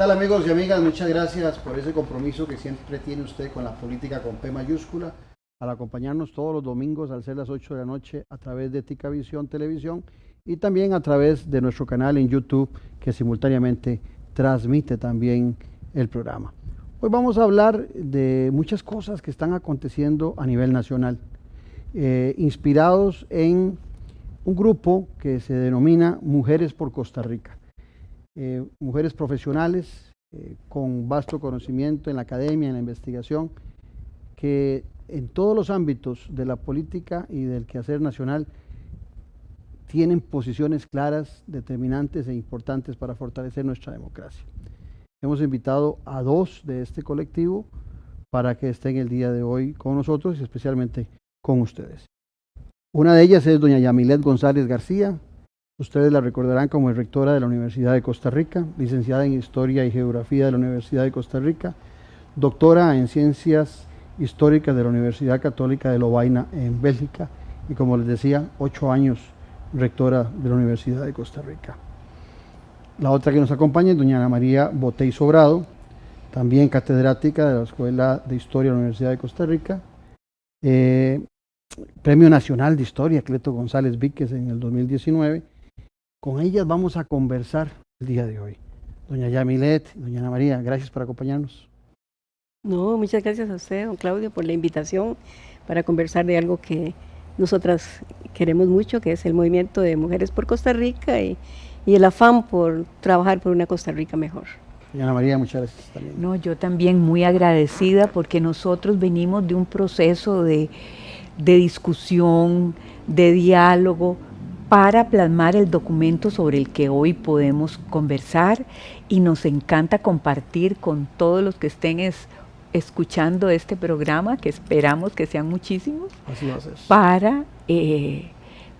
tal, amigos y amigas? Muchas gracias por ese compromiso que siempre tiene usted con la política con P mayúscula, al acompañarnos todos los domingos al ser las 8 de la noche a través de Ticavisión Televisión y también a través de nuestro canal en YouTube, que simultáneamente transmite también el programa. Hoy vamos a hablar de muchas cosas que están aconteciendo a nivel nacional, inspirados en un grupo que se denomina Mujeres por Costa Rica. Mujeres profesionales con vasto conocimiento en la academia, en la investigación, que en todos los ámbitos de la política y del quehacer nacional tienen posiciones claras, determinantes e importantes para fortalecer nuestra democracia. Hemos invitado a dos de este colectivo para que estén el día de hoy con nosotros y especialmente con ustedes. Una de ellas es doña Yamilet González García. Ustedes la recordarán como rectora de la Universidad de Costa Rica, licenciada en Historia y Geografía de la Universidad de Costa Rica, doctora en Ciencias Históricas de la Universidad Católica de Lovaina en Bélgica y, como les decía, 8 años rectora de la Universidad de Costa Rica. La otra que nos acompaña es doña Ana María Botey Sobrado, también catedrática de la Escuela de Historia de la Universidad de Costa Rica, Premio Nacional de Historia Cleto González Víquez en el 2019. Con ellas vamos a conversar el día de hoy. Doña Yamilet, doña Ana María, gracias por acompañarnos. No, muchas gracias a usted, don Claudio, por la invitación para conversar de algo que nosotras queremos mucho, que es el movimiento de Mujeres por Costa Rica y el afán por trabajar por una Costa Rica mejor. Doña Ana María, muchas gracias también. No, yo también muy agradecida porque nosotros venimos de un proceso de discusión, de diálogo, para plasmar el documento sobre el que hoy podemos conversar, y nos encanta compartir con todos los que estén escuchando este programa, que esperamos que sean muchísimos, Así va a ser. para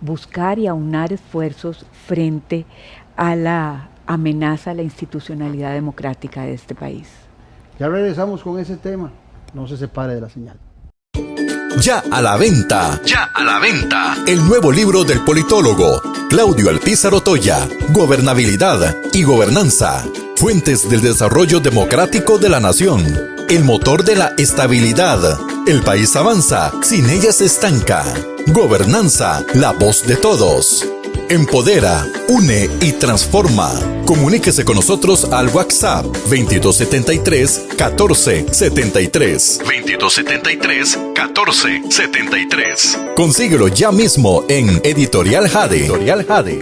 buscar y aunar esfuerzos frente a la amenaza a la institucionalidad democrática de este país. Ya regresamos con ese tema, no se separe de la señal. Ya a la venta. Ya a la venta. El nuevo libro del politólogo Claudio Alpizar Otoya, Gobernabilidad y Gobernanza. Fuentes del desarrollo democrático de la nación. El motor de la estabilidad. El país avanza, sin ella se estanca. Gobernanza, la voz de todos. Empodera, une y transforma. Comuníquese con nosotros al WhatsApp 2273-1473. 2273-1473. Consíguelo ya mismo en Editorial Jade. Editorial Jade.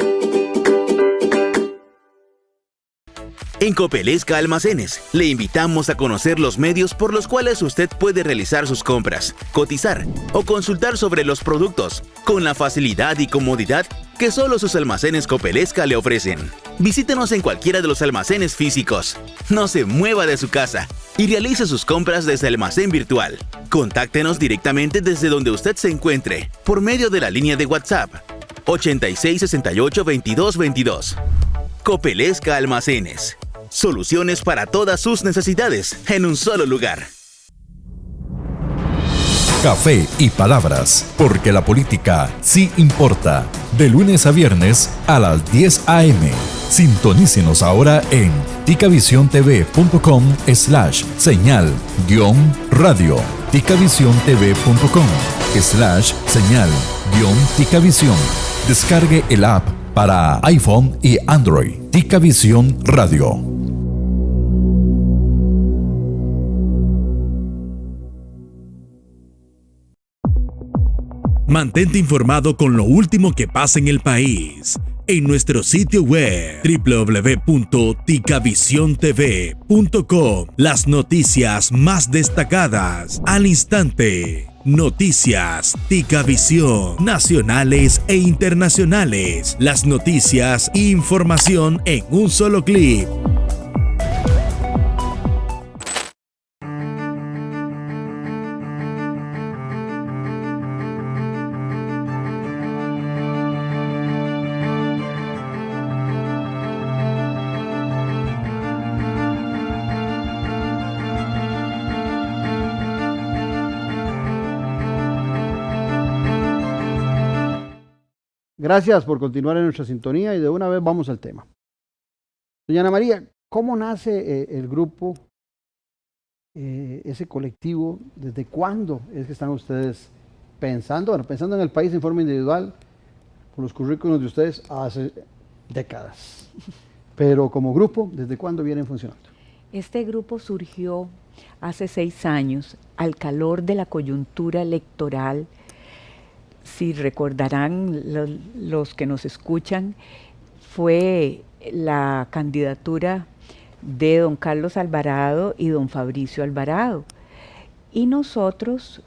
En Copelesca Almacenes, le invitamos a conocer los medios por los cuales usted puede realizar sus compras, cotizar o consultar sobre los productos, con la facilidad y comodidad que solo sus almacenes Copelesca le ofrecen. Visítenos en cualquiera de los almacenes físicos. No se mueva de su casa y realice sus compras desde el almacén virtual. Contáctenos directamente desde donde usted se encuentre, por medio de la línea de WhatsApp 8668-2222. Copelesca Almacenes. Soluciones para todas sus necesidades en un solo lugar. Café y palabras, porque la política sí importa. De lunes a viernes a las 10 a.m. Sintonícenos ahora en ticavisiontv.com/señal-radio. ticavisiontv.com/señal-ticavisión. Descargue el app para iPhone y Android. Ticavisión Radio. Mantente informado con lo último que pasa en el país en nuestro sitio web www.ticavisiontv.com. Las noticias más destacadas al instante. Noticias Ticavisión, nacionales e internacionales. Las noticias e información en un solo clic. Gracias por continuar en nuestra sintonía y de una vez vamos al tema. Doña Ana María, ¿Cómo nace el grupo, ese colectivo? ¿Desde cuándo es que están ustedes pensando? Bueno, pensando en el país en forma individual, por los currículos de ustedes hace décadas. Pero como grupo, ¿desde cuándo vienen funcionando? Este grupo surgió hace 6 años al calor de la coyuntura electoral. Si recordarán los que nos escuchan, fue la candidatura de don Carlos Alvarado y don Fabricio Alvarado. Y nosotros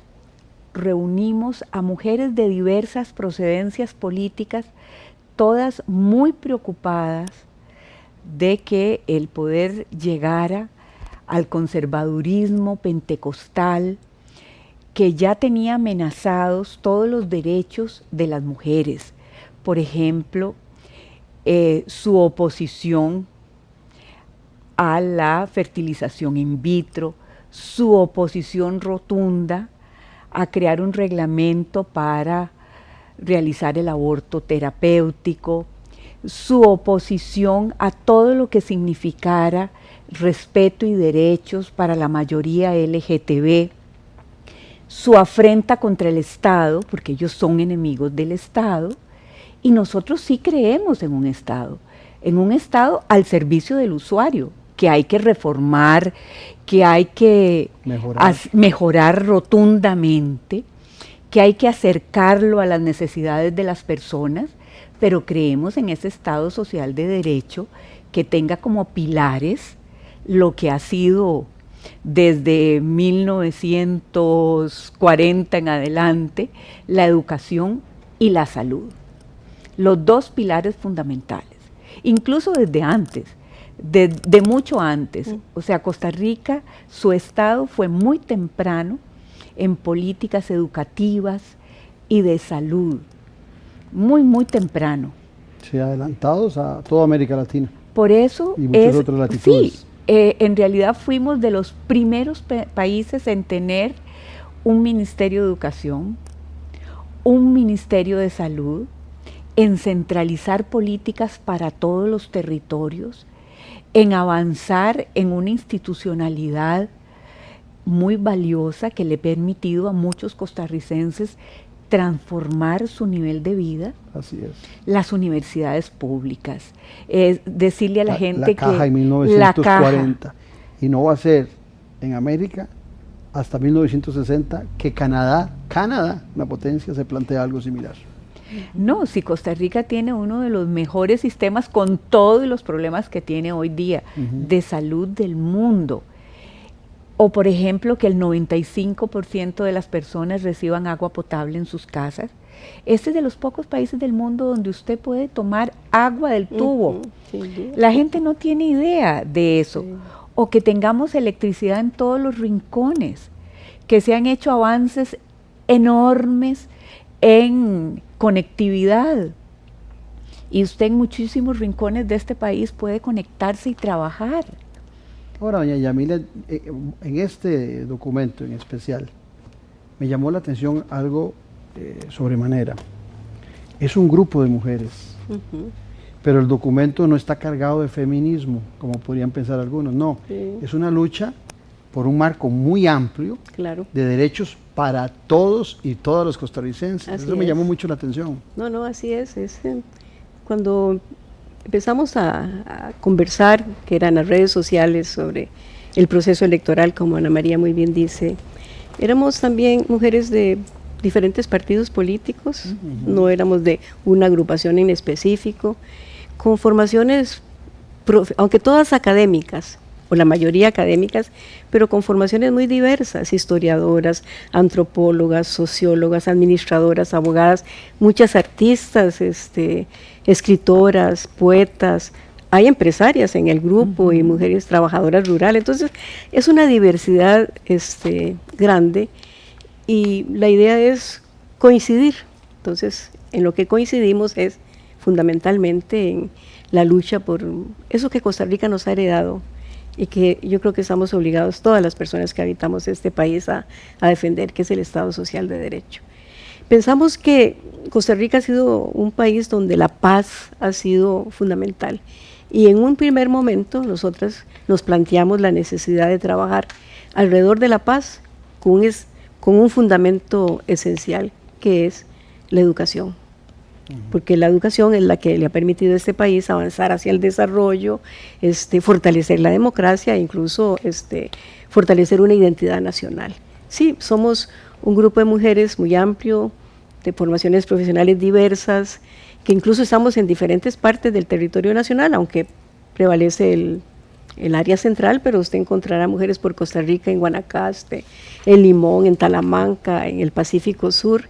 reunimos a mujeres de diversas procedencias políticas, todas muy preocupadas de que el poder llegara al conservadurismo pentecostal que ya tenía amenazados todos los derechos de las mujeres. Por ejemplo, su oposición a la fertilización in vitro, su oposición rotunda a crear un reglamento para realizar el aborto terapéutico, su oposición a todo lo que significara respeto y derechos para la mayoría LGTB, su afrenta contra el Estado, porque ellos son enemigos del Estado, y nosotros sí creemos en un Estado al servicio del usuario, que hay que reformar, que hay que mejorar rotundamente, que hay que acercarlo a las necesidades de las personas, pero creemos en ese Estado social de derecho que tenga como pilares lo que ha sido desde 1940 en adelante la educación y la salud. Los dos pilares fundamentales, incluso desde antes, de mucho antes. O sea, Costa Rica, su Estado fue muy temprano en políticas educativas y de salud, muy temprano. Sí, adelantados a toda América Latina. Por eso y muchas otras latitudes. Sí, en realidad fuimos de los primeros países en tener un Ministerio de Educación, un Ministerio de Salud, en centralizar políticas para todos los territorios, en avanzar en una institucionalidad muy valiosa que le ha permitido a muchos costarricenses transformar su nivel de vida. Así es. Las universidades públicas, decirle a la gente la caja que en 1940 y no va a ser en América hasta 1960 que Canadá, una potencia, se plantea algo similar. No, si Costa Rica tiene uno de los mejores sistemas con todos los problemas que tiene hoy día de salud del mundo. O por ejemplo que el 95% de las personas reciban agua potable en sus casas. Este es de los pocos países del mundo donde usted puede tomar agua del tubo. La gente no tiene idea de eso. Sí. O que tengamos electricidad en todos los rincones, que se han hecho avances enormes en conectividad. Y usted en muchísimos rincones de este país puede conectarse y trabajar. Ahora, doña Yamila, en este documento en especial, me llamó la atención algo sobremanera. Es un grupo de mujeres, pero el documento no está cargado de feminismo, como podrían pensar algunos. No, es una lucha por un marco muy amplio de derechos para todos y todas los costarricenses. Eso me llamó mucho la atención. No, así es. Cuando empezamos a conversar, que eran las redes sociales, sobre el proceso electoral, como Ana María muy bien dice, éramos también mujeres de diferentes partidos políticos, no éramos de una agrupación en específico, con formaciones, aunque todas académicas, o la mayoría académicas, pero con formaciones muy diversas, historiadoras, antropólogas, sociólogas, administradoras, abogadas, muchas artistas, escritoras, poetas, hay empresarias en el grupo y mujeres trabajadoras rurales, entonces es una diversidad grande y la idea es coincidir. Entonces, en lo que coincidimos es fundamentalmente en la lucha por eso que Costa Rica nos ha heredado y que yo creo que estamos obligados todas las personas que habitamos este país a defender, que es el Estado Social de Derecho. Pensamos que Costa Rica ha sido un país donde la paz ha sido fundamental Y en un primer momento nosotras nos planteamos la necesidad de trabajar alrededor de la paz con un fundamento esencial, que es la educación. Porque la educación es la que le ha permitido a este país avanzar hacia el desarrollo, fortalecer la democracia e incluso fortalecer una identidad nacional. Sí, somos un grupo de mujeres muy amplio, de formaciones profesionales diversas, que incluso estamos en diferentes partes del territorio nacional, aunque prevalece el área central, pero usted encontrará mujeres por Costa Rica, en Guanacaste, en Limón, en Talamanca, en el Pacífico Sur.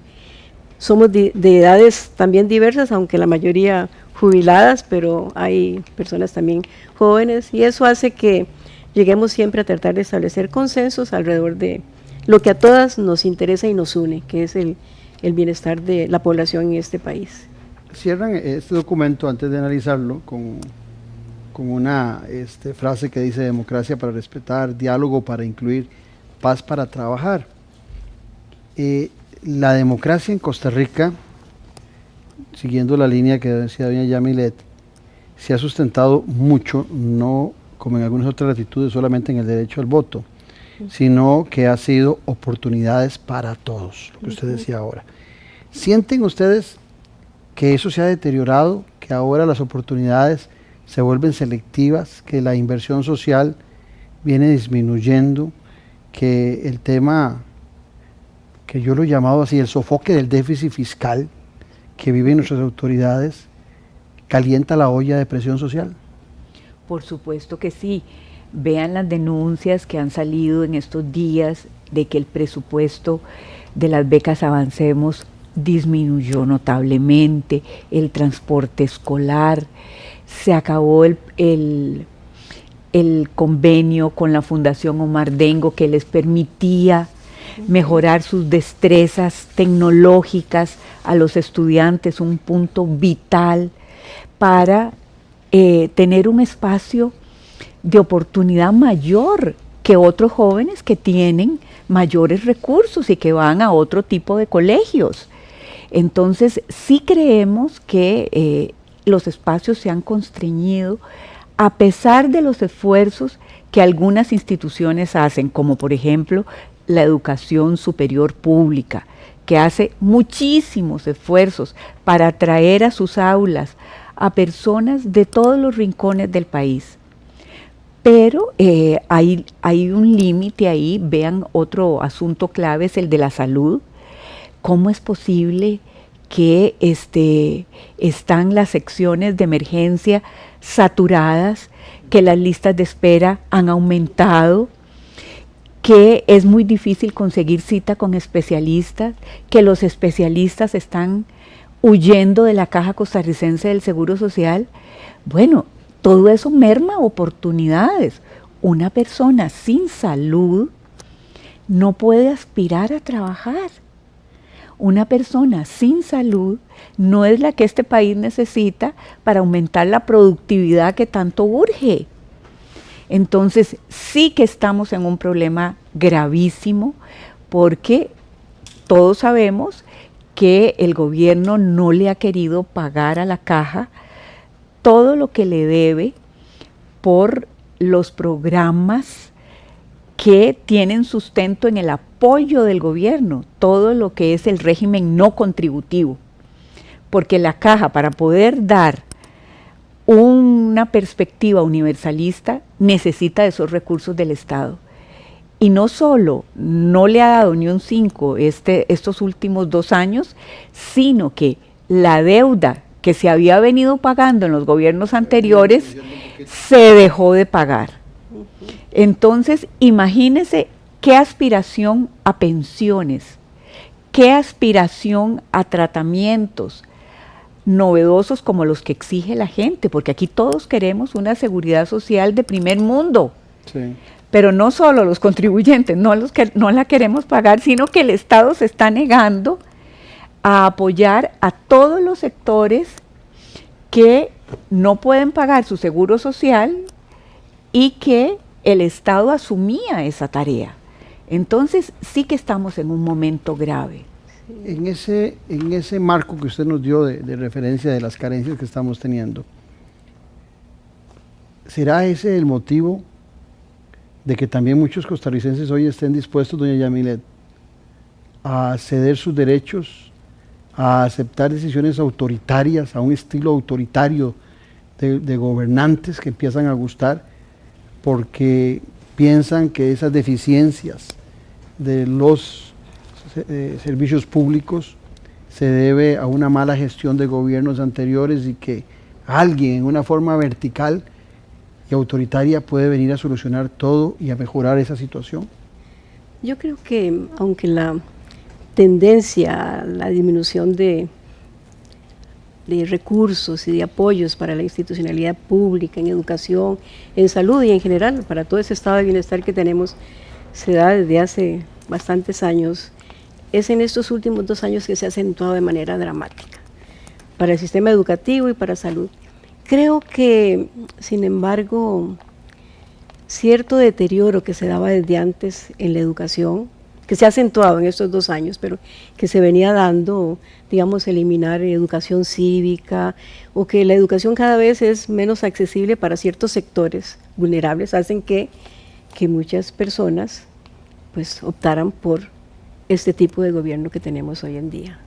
Somos de edades también diversas, aunque la mayoría jubiladas, pero hay personas también jóvenes, y eso hace que lleguemos siempre a tratar de establecer consensos alrededor de lo que a todas nos interesa y nos une, que es el bienestar de la población en este país. Cierran este documento, antes de analizarlo, con una frase que dice: democracia para respetar, diálogo para incluir, paz para trabajar. La democracia en Costa Rica, siguiendo la línea que decía doña Yamilet, se ha sustentado mucho, no como en algunas otras latitudes solamente en el derecho al voto, sino que ha sido oportunidades para todos, lo que usted decía ahora. ¿Sienten ustedes que eso se ha deteriorado, que ahora las oportunidades se vuelven selectivas, que la inversión social viene disminuyendo, que el tema, que yo lo he llamado así, el sofoque del déficit fiscal que viven nuestras autoridades, calienta la olla de presión social? Por supuesto que sí. Vean las denuncias que han salido en estos días de que el presupuesto de las becas Avancemos disminuyó notablemente, el transporte escolar, se acabó el convenio con la Fundación Omar Dengo que les permitía mejorar sus destrezas tecnológicas a los estudiantes, un punto vital para tener un espacio de oportunidad mayor que otros jóvenes que tienen mayores recursos y que van a otro tipo de colegios. Entonces, sí creemos que los espacios se han constreñido a pesar de los esfuerzos que algunas instituciones hacen, como por ejemplo la educación superior pública, que hace muchísimos esfuerzos para atraer a sus aulas a personas de todos los rincones del país. Pero hay un límite ahí. Vean, otro asunto clave es el de la salud. ¿Cómo es posible que están las secciones de emergencia saturadas, que las listas de espera han aumentado, que es muy difícil conseguir cita con especialistas, que los especialistas están huyendo de la Caja Costarricense del Seguro Social? Bueno, todo eso merma oportunidades. Una persona sin salud no puede aspirar a trabajar. Una persona sin salud no es la que este país necesita para aumentar la productividad que tanto urge. Entonces, sí que estamos en un problema gravísimo, porque todos sabemos que el gobierno no le ha querido pagar a la Caja todo lo que le debe por los programas que tienen sustento en el apoyo del gobierno, todo lo que es el régimen no contributivo. Porque la Caja, para poder dar una perspectiva universalista, necesita esos recursos del Estado. Y no solo no le ha dado ni un 5 estos últimos 2 años, sino que la deuda que se había venido pagando en los gobiernos anteriores se dejó de pagar. Entonces, imagínense qué aspiración a pensiones, qué aspiración a tratamientos novedosos como los que exige la gente, porque aquí todos queremos una seguridad social de primer mundo. Sí. Pero no solo los contribuyentes, no la queremos pagar, sino que el Estado se está negando a apoyar a todos los sectores que no pueden pagar su seguro social y que el Estado asumía esa tarea. Entonces sí que estamos en un momento grave. En ese marco que usted nos dio de referencia de las carencias que estamos teniendo, ¿Será ese el motivo de que también muchos costarricenses hoy estén dispuestos, doña Yamilet, a ceder sus derechos, a aceptar decisiones autoritarias, a un estilo autoritario de gobernantes que empiezan a gustar, porque piensan que esas deficiencias de los servicios públicos se debe a una mala gestión de gobiernos anteriores y que alguien en una forma vertical y autoritaria puede venir a solucionar todo y a mejorar esa situación? Yo creo que aunque la tendencia a la disminución de recursos y de apoyos para la institucionalidad pública, en educación, en salud y en general, para todo ese estado de bienestar que tenemos, se da desde hace bastantes años, es en estos últimos 2 años que se ha acentuado de manera dramática para el sistema educativo y para salud. Creo que, sin embargo, cierto deterioro que se daba desde antes en la educación, que se ha acentuado en estos 2 años, pero que se venía dando, digamos, eliminar educación cívica, o que la educación cada vez es menos accesible para ciertos sectores vulnerables, hacen que muchas personas pues optaran por este tipo de gobierno que tenemos hoy en día.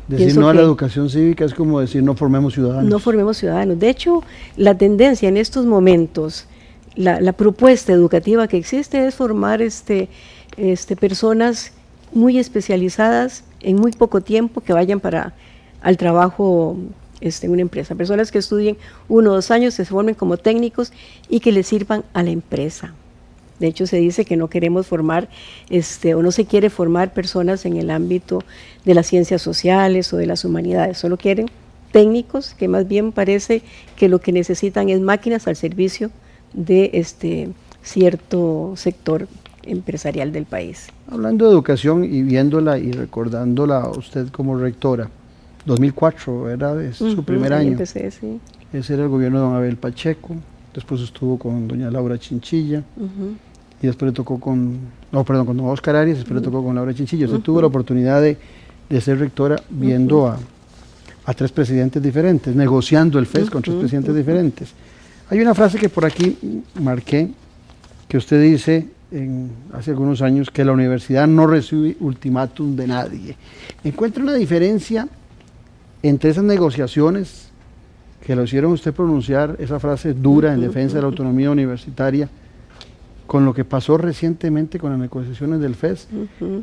Decir Pienso no a la que educación cívica es como decir no formemos ciudadanos. no formemos ciudadanos. De hecho, la tendencia en estos momentos, la propuesta educativa que existe es formar personas muy especializadas en muy poco tiempo que vayan al trabajo en una empresa. Personas que estudien 1 o 2 años, se formen como técnicos y que les sirvan a la empresa. De hecho, se dice que no queremos formar, o no se quiere formar personas en el ámbito de las ciencias sociales o de las humanidades, solo quieren técnicos que más bien parece que lo que necesitan es máquinas al servicio de cierto sector empresarial del país. Hablando de educación y viéndola y recordándola a usted como rectora, 2004 era su primer año. Empecé, sí. Ese era el gobierno de don Abel Pacheco, después estuvo con doña Laura Chinchilla, y después le tocó con don Oscar Arias, después le tocó con Laura Chinchilla. Usted tuvo la oportunidad de ser rectora viendo a 3 presidentes diferentes, negociando el FES con 3 presidentes diferentes. Hay una frase que por aquí marqué, que usted dice hace algunos años, que la universidad no recibe ultimátum de nadie. ¿Encuentra una diferencia entre esas negociaciones que lo hicieron usted pronunciar, esa frase dura en defensa de la autonomía universitaria, con lo que pasó recientemente con las negociaciones del FES?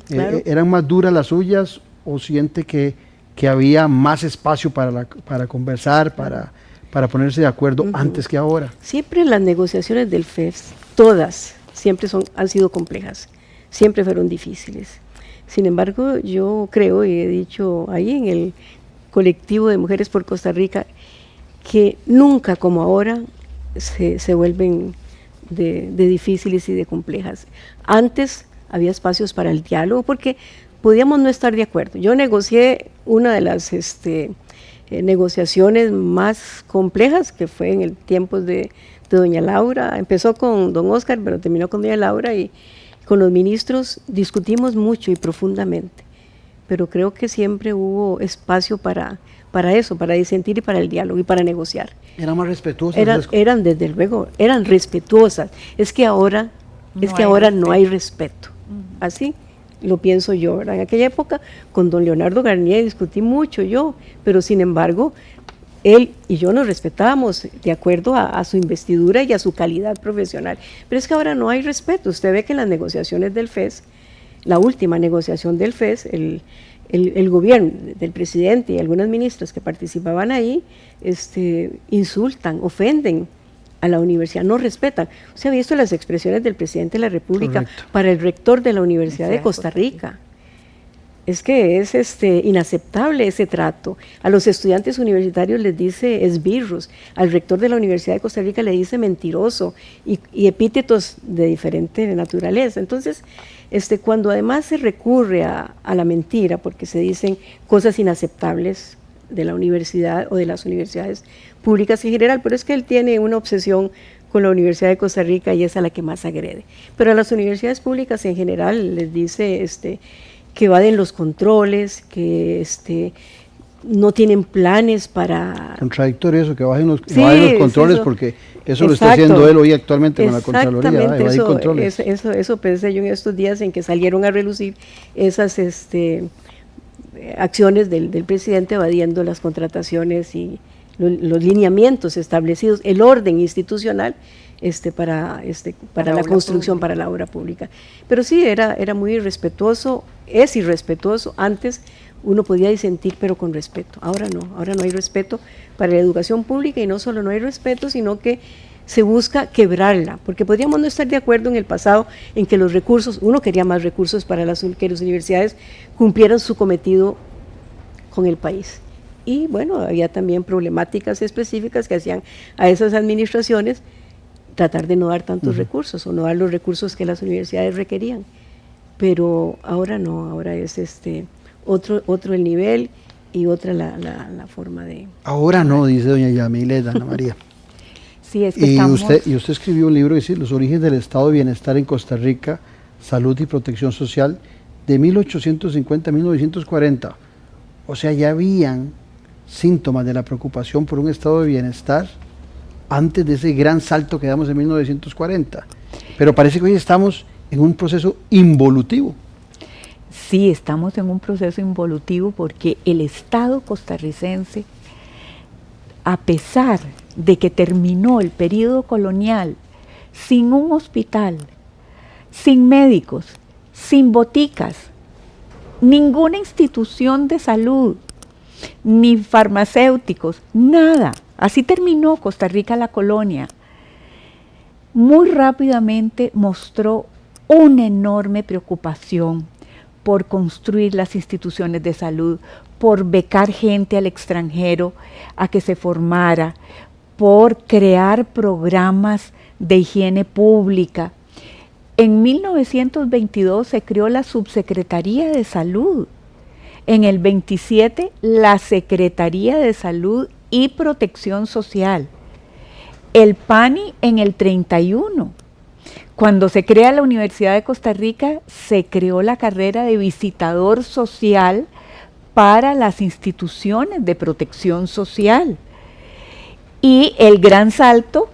Claro. ¿Eran más duras las suyas o siente que había más espacio para conversar, para ponerse de acuerdo antes que ahora? Siempre las negociaciones del FES, todas, siempre han sido complejas, siempre fueron difíciles. Sin embargo, yo creo, y he dicho ahí en el colectivo de Mujeres por Costa Rica, que nunca como ahora se vuelven de difíciles y de complejas. Antes había espacios para el diálogo porque podíamos no estar de acuerdo. Yo negocié una de las negociaciones más complejas, que fue en el tiempo de doña Laura. Empezó con don Oscar, pero terminó con doña Laura, y con los ministros discutimos mucho y profundamente, pero creo que siempre hubo espacio para eso, para disentir y para el diálogo y para negociar. ¿Eran más respetuosas? Eran desde luego, eran respetuosas. Es que ahora no hay respeto. Así lo pienso yo, ¿verdad? En aquella época con don Leonardo Garnier discutí mucho yo, pero sin embargo él y yo nos respetábamos de acuerdo a su investidura y a su calidad profesional. Pero es que ahora no hay respeto. Usted ve que en las negociaciones del FES, la última negociación del FES, el gobierno del presidente y algunas ministras que participaban ahí insultan, ofenden a la universidad, no respetan. Usted ha visto las expresiones del presidente de la República para el rector de la Universidad de Costa Rica. Es que es inaceptable ese trato. A los estudiantes universitarios les dice esbirros, al rector de la Universidad de Costa Rica le dice mentiroso y epítetos de diferente naturaleza. Entonces, cuando además se recurre a la mentira, porque se dicen cosas inaceptables de la universidad o de las universidades públicas en general, pero es que él tiene una obsesión con la Universidad de Costa Rica y es a la que más agrede. Pero a las universidades públicas en general les dice que evaden los controles, que no tienen planes para... Contradictorio eso, que bajen los, Sí, bajen los controles, eso. porque eso lo está Exacto. haciendo él hoy actualmente con la Contraloría, Exactamente, evadir controles. eso pensé yo en estos días en que salieron a relucir esas acciones del presidente evadiendo las contrataciones y los lineamientos establecidos, el orden institucional para la construcción, para la obra pública. Pero sí, era muy irrespetuoso, es irrespetuoso. Antes uno podía disentir, pero con respeto. Ahora no hay respeto para la educación pública, y no solo no hay respeto, sino que se busca quebrarla, porque podríamos no estar de acuerdo en el pasado en que los recursos, uno quería más recursos para que las universidades cumplieran su cometido con el país. Y bueno, había también problemáticas específicas que hacían a esas administraciones tratar de no dar tantos recursos o no dar los recursos que las universidades requerían. Pero ahora no, ahora es otro el nivel y otra la forma de... Ahora no, dice doña Yamilet, Ana María. Sí, es que Y estamos... usted escribió un libro que dice Los orígenes del Estado de Bienestar en Costa Rica, Salud y Protección Social, de 1850 a 1940. O sea, ya habían síntomas de la preocupación por un estado de bienestar antes de ese gran salto que damos en 1940. Pero parece que hoy estamos en un proceso involutivo. Sí, estamos en un proceso involutivo porque el Estado costarricense, a pesar de que terminó el periodo colonial sin un hospital, sin médicos, sin boticas, ninguna institución de salud, ni farmacéuticos, nada. Así terminó Costa Rica la colonia. Muy rápidamente mostró una enorme preocupación por construir las instituciones de salud, por becar gente al extranjero a que se formara, por crear programas de higiene pública. En 1922 se creó la Subsecretaría de Salud. En el 27, la Secretaría de Salud y Protección Social. El PANI en el 31. Cuando se crea la Universidad de Costa Rica, se creó la carrera de visitador social para las instituciones de protección social. Y el gran salto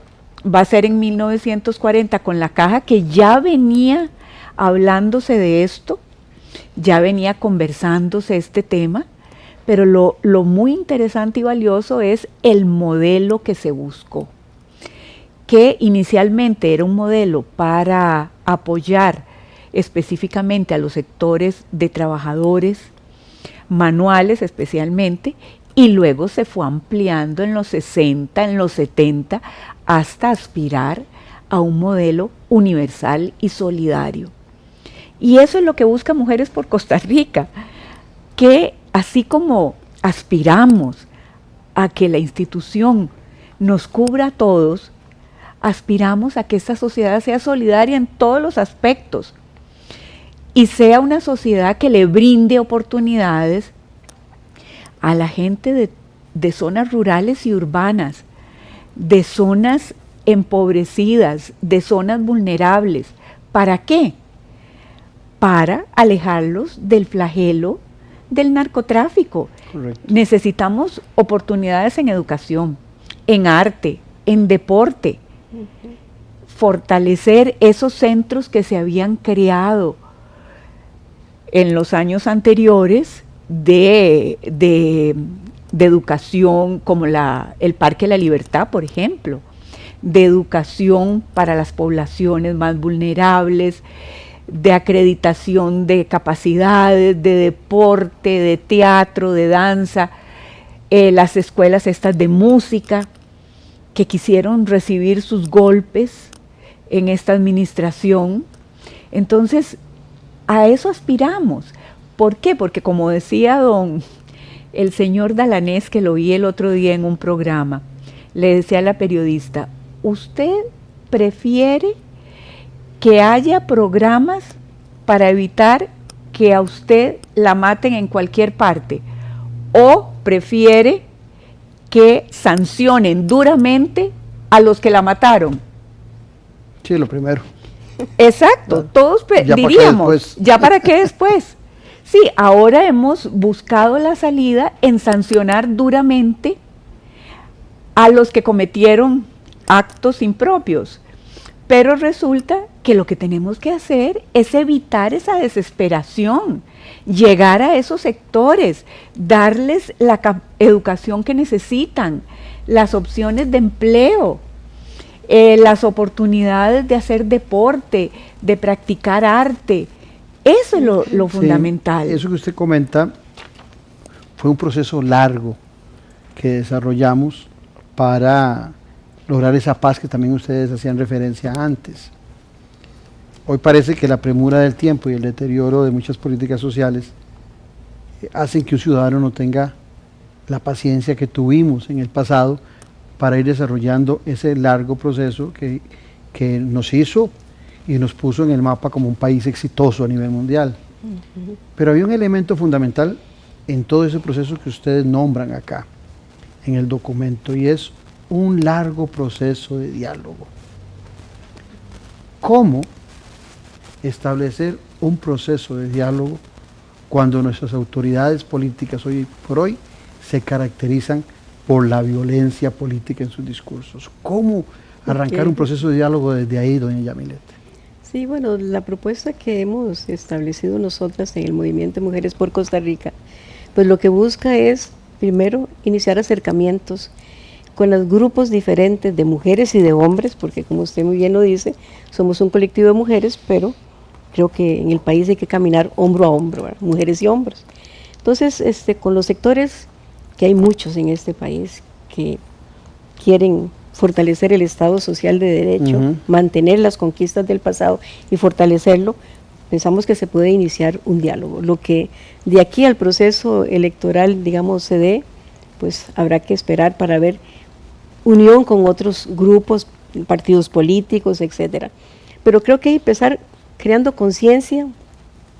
va a ser en 1940 con la Caja, que ya venía hablándose de esto, ya venía conversándose este tema, pero lo muy interesante y valioso es el modelo que se buscó, que inicialmente era un modelo para apoyar específicamente a los sectores de trabajadores manuales especialmente, y luego se fue ampliando en los 60, en los 70, hasta aspirar a un modelo universal y solidario. Y eso es lo que busca Mujeres por Costa Rica, que así como aspiramos a que la institución nos cubra a todos, aspiramos a que esta sociedad sea solidaria en todos los aspectos y sea una sociedad que le brinde oportunidades a la gente de zonas rurales y urbanas, de zonas empobrecidas, de zonas vulnerables. ¿Para qué? Para alejarlos del flagelo del narcotráfico. Correcto. Necesitamos oportunidades en educación, en arte, en deporte, fortalecer esos centros que se habían creado en los años anteriores de educación, como el Parque La Libertad, por ejemplo, de educación para las poblaciones más vulnerables, de acreditación de capacidades, de deporte, de teatro, de danza, las escuelas estas de música, que quisieron recibir sus golpes en esta administración. Entonces, a eso aspiramos. ¿Por qué? Porque como decía el señor Dalanés, que lo vi el otro día en un programa, le decía a la periodista, ¿usted prefiere que haya programas para evitar que a usted la maten en cualquier parte? ¿O prefiere que sancionen duramente a los que la mataron? Sí, lo primero. Exacto, todos ¿Ya para qué diríamos, después? ¿ya para qué después? Sí, ahora hemos buscado la salida en sancionar duramente a los que cometieron actos impropios, pero resulta que lo que tenemos que hacer es evitar esa desesperación, llegar a esos sectores, darles la educación que necesitan, las opciones de empleo, las oportunidades de hacer deporte, de practicar arte. Eso es lo fundamental. Eso que usted comenta fue un proceso largo que desarrollamos para lograr esa paz que también ustedes hacían referencia antes. Hoy parece que la premura del tiempo y el deterioro de muchas políticas sociales hacen que un ciudadano no tenga la paciencia que tuvimos en el pasado para ir desarrollando ese largo proceso que nos hizo y nos puso en el mapa como un país exitoso a nivel mundial. Pero había un elemento fundamental en todo ese proceso que ustedes nombran acá, en el documento, y es un largo proceso de diálogo. ¿Cómo establecer un proceso de diálogo cuando nuestras autoridades políticas hoy por hoy se caracterizan por la violencia política en sus discursos? ¿Cómo arrancar un proceso de diálogo desde ahí, doña Yamilet? Sí, bueno, la propuesta que hemos establecido nosotras en el Movimiento Mujeres por Costa Rica, pues lo que busca es, primero, iniciar acercamientos con los grupos diferentes de mujeres y de hombres, porque como usted muy bien lo dice, somos un colectivo de mujeres, pero creo que en el país hay que caminar hombro a hombro, ¿verdad? Mujeres y hombres. Entonces, con los sectores, que hay muchos en este país que quieren fortalecer el Estado social de derecho, mantener las conquistas del pasado y fortalecerlo, pensamos que se puede iniciar un diálogo. Lo que de aquí al proceso electoral, digamos, se dé, pues habrá que esperar para ver unión con otros grupos, partidos políticos, etcétera. Pero creo que hay que empezar creando conciencia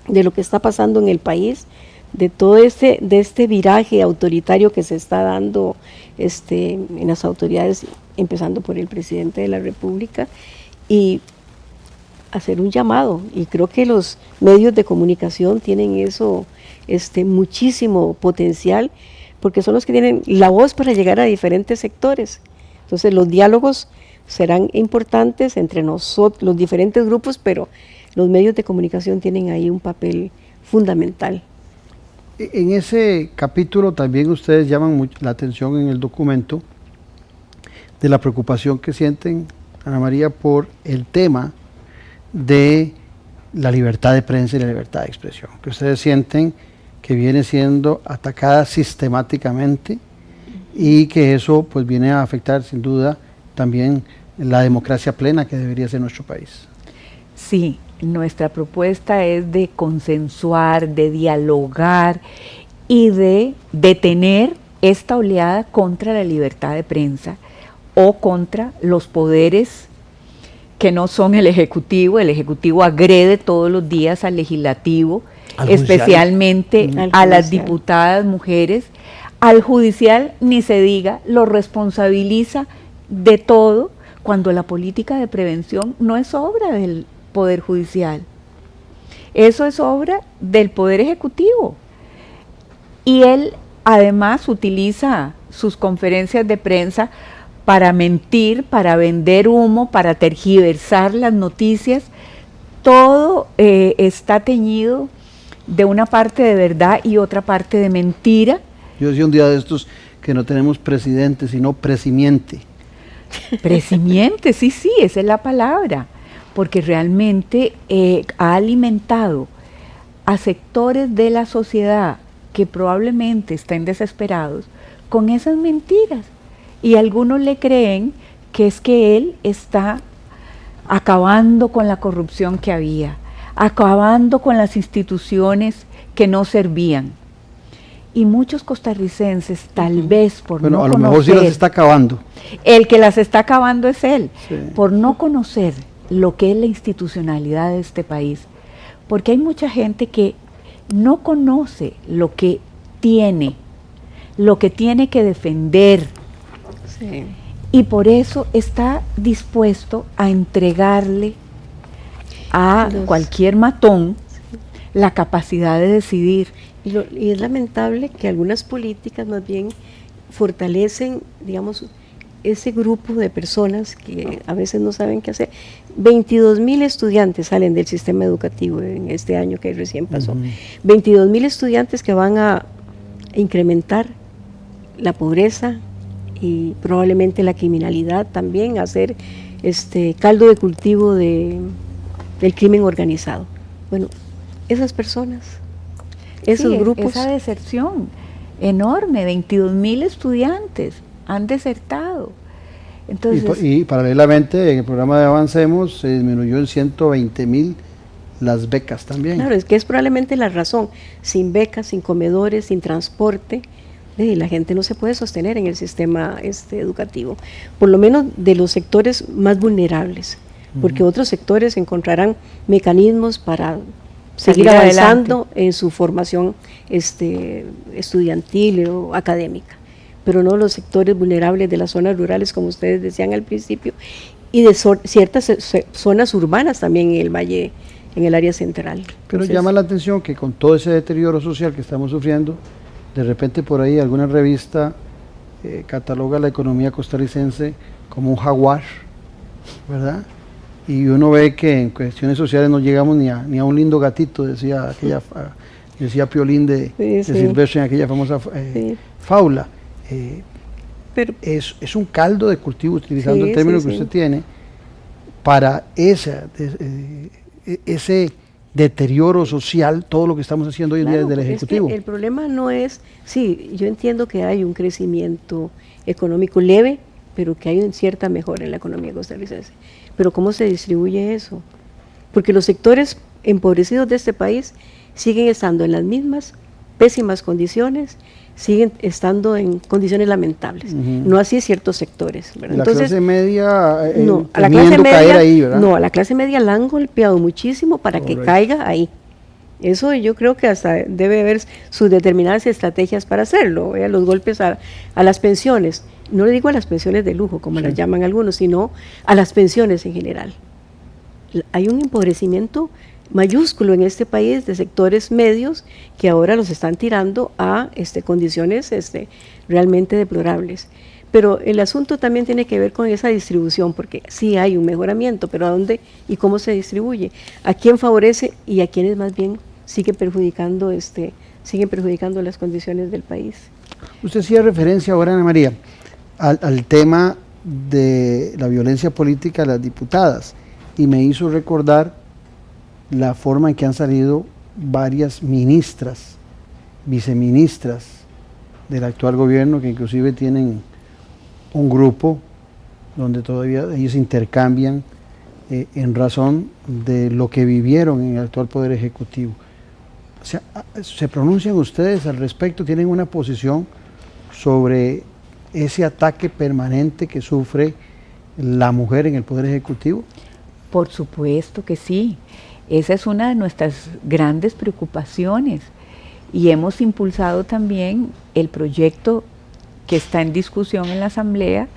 de lo que está pasando en el país, de todo de este viraje autoritario que se está dando en las autoridades, empezando por el presidente de la República, y hacer un llamado. Y creo que los medios de comunicación tienen eso, muchísimo potencial, porque son los que tienen la voz para llegar a diferentes sectores. Entonces los diálogos serán importantes entre nosotros, los diferentes grupos, pero los medios de comunicación tienen ahí un papel fundamental. En ese capítulo también ustedes llaman mucho la atención en el documento de la preocupación que sienten, Ana María, por el tema de la libertad de prensa y la libertad de expresión, que ustedes sienten que viene siendo atacada sistemáticamente y que eso pues viene a afectar sin duda también la democracia plena que debería ser nuestro país. Sí, nuestra propuesta es de consensuar, de dialogar y de detener esta oleada contra la libertad de prensa o contra los poderes que no son el Ejecutivo. El Ejecutivo agrede todos los días al Legislativo, especialmente a las diputadas mujeres. Al judicial, ni se diga, lo responsabiliza de todo, cuando la política de prevención no es obra del Poder Judicial. Eso es obra del Poder Ejecutivo. Y él además utiliza sus conferencias de prensa para mentir, para vender humo, para tergiversar las noticias. Todo está teñido de una parte de verdad y otra parte de mentira. Yo decía un día de estos que no tenemos presidente, sino presimiente. Presimiente, sí, esa es la palabra, porque realmente ha alimentado a sectores de la sociedad que probablemente estén desesperados con esas mentiras. Y algunos le creen que es que él está acabando con la corrupción que había, acabando con las instituciones que no servían. Y muchos costarricenses, tal vez por no conocer... Bueno, a lo mejor sí las está acabando. El que las está acabando es él, sí. Por no conocer lo que es la institucionalidad de este país. Porque hay mucha gente que no conoce lo que tiene que defender. Sí. Y por eso está dispuesto a entregarle a cualquier matón la capacidad de decidir. Y es lamentable que algunas políticas más bien fortalecen, digamos, ese grupo de personas que a veces no saben qué hacer. 22,000 estudiantes salen del sistema educativo en este año que recién pasó. 22,000 estudiantes que van a incrementar la pobreza y probablemente la criminalidad también, hacer caldo de cultivo del crimen organizado. Bueno, esas personas, esos grupos. Esa deserción enorme, 22,000 estudiantes han desertado. Entonces, y paralelamente en el programa de Avancemos se disminuyó en 120,000 las becas también. Claro, es que es probablemente la razón. Sin becas, sin comedores, sin transporte, la gente no se puede sostener en el sistema educativo, por lo menos de los sectores más vulnerables, porque otros sectores encontrarán mecanismos para seguir avanzando en su formación estudiantil o académica, pero no los sectores vulnerables de las zonas rurales, como ustedes decían al principio, y de ciertas zonas urbanas también en el valle, en el área central. Pero Entonces, llama la atención que con todo ese deterioro social que estamos sufriendo, de repente por ahí alguna revista cataloga la economía costarricense como un jaguar, ¿verdad? Y uno ve que en cuestiones sociales no llegamos ni a un lindo gatito, decía Piolín de Silvestre en aquella famosa fábula. Pero es un caldo de cultivo, utilizando el término que usted tiene, para ese deterioro social, todo lo que estamos haciendo hoy en día desde el Ejecutivo. El problema no es, yo entiendo que hay un crecimiento económico leve, pero que hay una cierta mejora en la economía costarricense. Pero ¿cómo se distribuye eso? Porque los sectores empobrecidos de este país siguen estando en las mismas pésimas condiciones, siguen estando en condiciones lamentables, no así ciertos sectores, ¿verdad? La clase media a la clase media, caer ahí, ¿verdad? No, a la clase media la han golpeado muchísimo para que caiga ahí. Eso yo creo que hasta debe haber sus determinadas estrategias para hacerlo, los golpes a las pensiones, no le digo a las pensiones de lujo, como las llaman algunos, sino a las pensiones en general. Hay un empobrecimiento mayúsculo en este país de sectores medios que ahora los están tirando a condiciones realmente deplorables. Pero el asunto también tiene que ver con esa distribución, porque sí hay un mejoramiento, pero ¿a dónde y cómo se distribuye? ¿A quién favorece y a quiénes más bien siguen perjudicando las condiciones del país? Usted hacía referencia ahora, Ana María, al tema de la violencia política de las diputadas, y me hizo recordar la forma en que han salido varias ministras, viceministras del actual gobierno, que inclusive tienen un grupo donde todavía ellos intercambian en razón de lo que vivieron en el actual Poder Ejecutivo. O sea, ¿se pronuncian ustedes al respecto? ¿Tienen una posición sobre ese ataque permanente que sufre la mujer en el Poder Ejecutivo? Por supuesto que sí. Esa es una de nuestras grandes preocupaciones y hemos impulsado también el proyecto que está en discusión en la Asamblea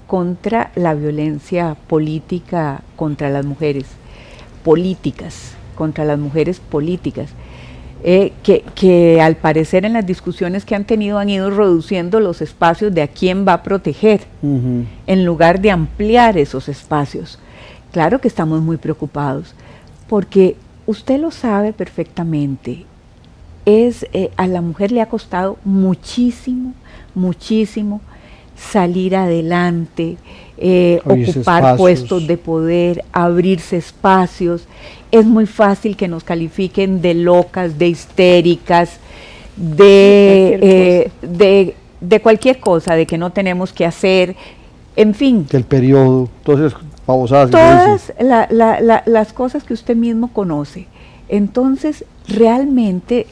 contra la violencia política contra las mujeres políticas, que al parecer en las discusiones que han tenido han ido reduciendo los espacios de a quién va a proteger, en lugar de ampliar esos espacios. Claro que estamos muy preocupados, porque usted lo sabe perfectamente, a la mujer le ha costado muchísimo salir adelante, ocupar puestos de poder, abrirse espacios. Es muy fácil que nos califiquen de locas, de histéricas, de cualquier cosa, de que no tenemos que hacer, en fin. Del periodo, todas esas babosadas. Todas las cosas que usted mismo conoce. Entonces, realmente,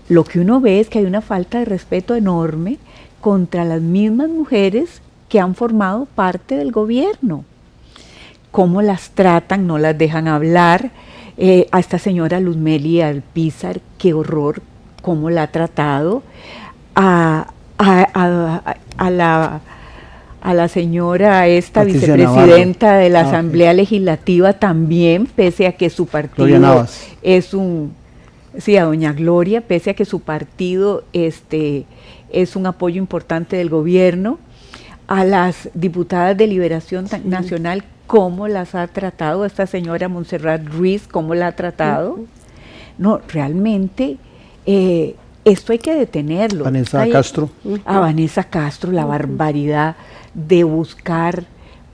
lo que uno ve es que hay una falta de respeto enorme contra las mismas mujeres que han formado parte del gobierno. Cómo las tratan, no las dejan hablar. A esta señora Luzmeli Alpizar, qué horror, cómo la ha tratado. A a la señora esta Patricia vicepresidenta Navarro. de la Ok. Asamblea Legislativa también, pese a que su Gloria partido Navas. es un, sí, a doña Gloria, pese a que su partido es un apoyo importante del gobierno, a las diputadas de Liberación Nacional, cómo las ha tratado, esta señora Montserrat Ruiz, cómo la ha tratado. No, realmente esto hay que detenerlo. Vanessa Hay- Castro. A Vanessa Castro, la barbaridad de buscar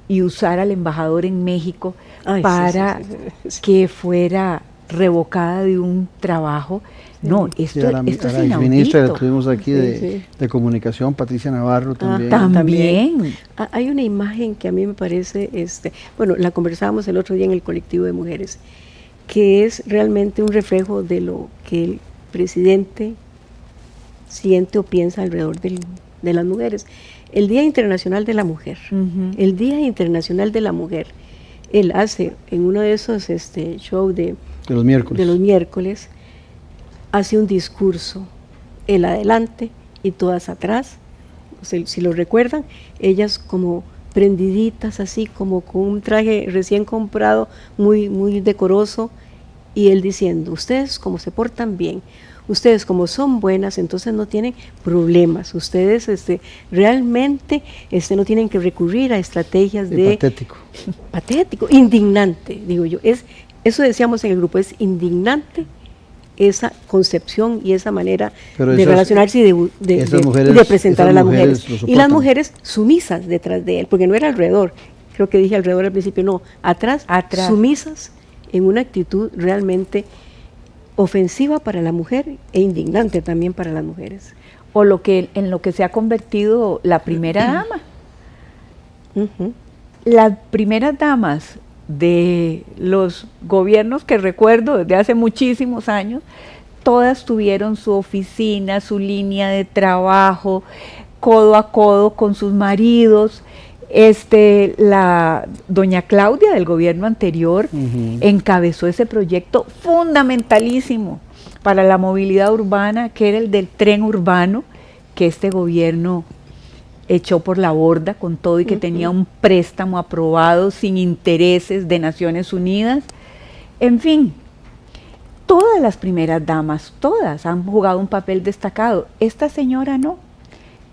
y usar al embajador en México Ay, sí, para sí, sí, sí. que fuera revocada de un trabajo. No, Sí, esto, a la, esto a es la exministra que inaudito. tuvimos aquí Sí, de sí. comunicación, Patricia Navarro también. También. Hay una imagen que a mí me parece, bueno, la conversábamos el otro día en el colectivo de mujeres, que es realmente un reflejo de lo que el presidente siente o piensa alrededor de las mujeres. El Día Internacional de la Mujer, Ujú. el Día Internacional de la Mujer, él hace en uno de esos shows De los miércoles. de los miércoles, hace un discurso, él adelante y todas atrás. O sea, si lo recuerdan, ellas como prendiditas, así como con un traje recién comprado, muy, muy decoroso, y él diciendo, ustedes como se portan bien, ustedes como son buenas, entonces no tienen problemas, ustedes realmente no tienen que recurrir a estrategias Sí, de patético. patético, indignante, digo yo. Eso decíamos en el grupo, es indignante esa concepción y esa manera Pero de esas- relacionarse y esas mujeres- de presentar esas a las mujeres mujeres. lo Y las soportan. mujeres sumisas detrás de él, porque no era alrededor, creo que dije alrededor al principio, no, atrás, Atrás. sumisas en una actitud realmente ofensiva para la mujer e indignante también para las mujeres. O en lo que se ha convertido la primera dama. Ujú. Las primeras damas de los gobiernos que recuerdo desde hace muchísimos años, todas tuvieron su oficina, su línea de trabajo, codo a codo con sus maridos. La doña Claudia del gobierno anterior Ujú. encabezó ese proyecto fundamentalísimo para la movilidad urbana, que era el del tren urbano, que este gobierno echó por la borda con todo y que tenía un préstamo aprobado sin intereses de Naciones Unidas. En fin, todas las primeras damas, todas han jugado un papel destacado. Esta señora no,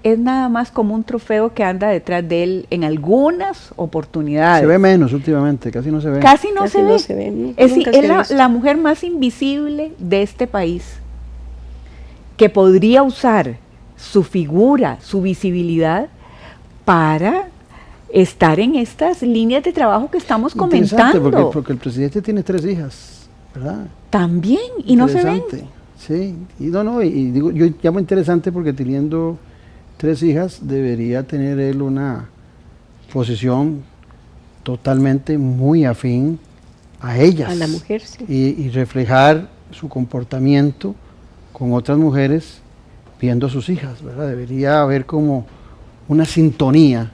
es nada más como un trofeo que anda detrás de él en algunas oportunidades. Se ve menos últimamente, casi no se ve. Casi no Casi se no ve. se ve, Es nunca se ha la, visto. la mujer más invisible de este país, que podría usar su figura, su visibilidad, para estar en estas líneas de trabajo que estamos Interesante, comentando. porque el presidente tiene 3 hijas, ¿verdad? También, y no se ven. Interesante. Sí, y digo, yo llamo interesante porque teniendo 3 hijas debería tener él una posición totalmente muy afín a ellas. A la mujer, sí. Y reflejar su comportamiento con otras mujeres viendo a sus hijas, ¿verdad? Debería haber como una sintonía